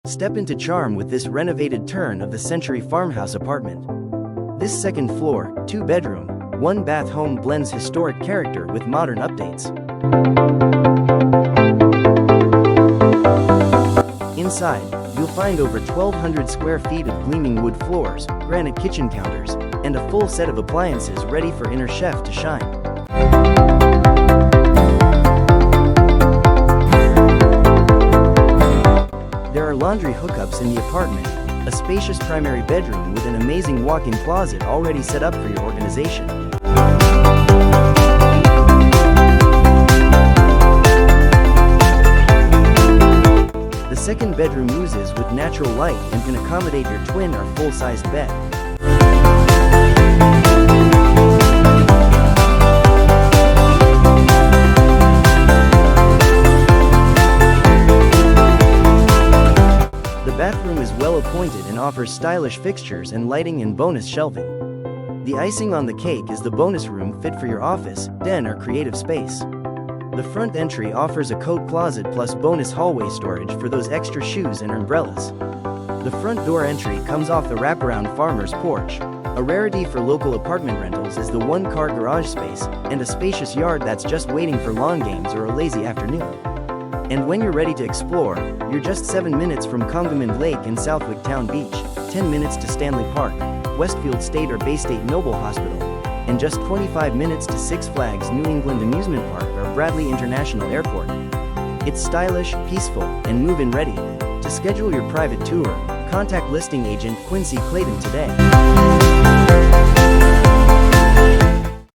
Step into charm with this renovated turn-of-the-century farmhouse apartment. This second floor, 2-bedroom, 1-bath home blends historic character with modern updates. Inside, you'll find over 1,200 square feet of gleaming wood floors, granite kitchen counters, and a full set of appliances ready for inner chef to shine. There are laundry hookups in the apartment, a spacious primary bedroom with an amazing walk-in closet already set up for your organization. The second bedroom oozes with natural light and can accommodate your twin or full-sized bed. The bathroom is well appointed and offers stylish fixtures and lighting and bonus shelving. The icing on the cake is the bonus room fit for your office, den or creative space. The front entry offers a coat closet plus bonus hallway storage for those extra shoes and umbrellas. The front door entry comes off the wraparound farmer's porch. A rarity for local apartment rentals is the 1-car garage space and a spacious yard that's just waiting for lawn games or a lazy afternoon. And when you're ready to explore, you're just 7 minutes from Congamon Lake and Southwick Town Beach, 10 minutes to Stanley Park, Westfield State or Baystate Noble Hospital, and just 25 minutes to Six Flags New England Amusement Park or Bradley International Airport. It's stylish, peaceful, and move-in ready. To schedule your private tour, contact listing agent Quincy Clayton today.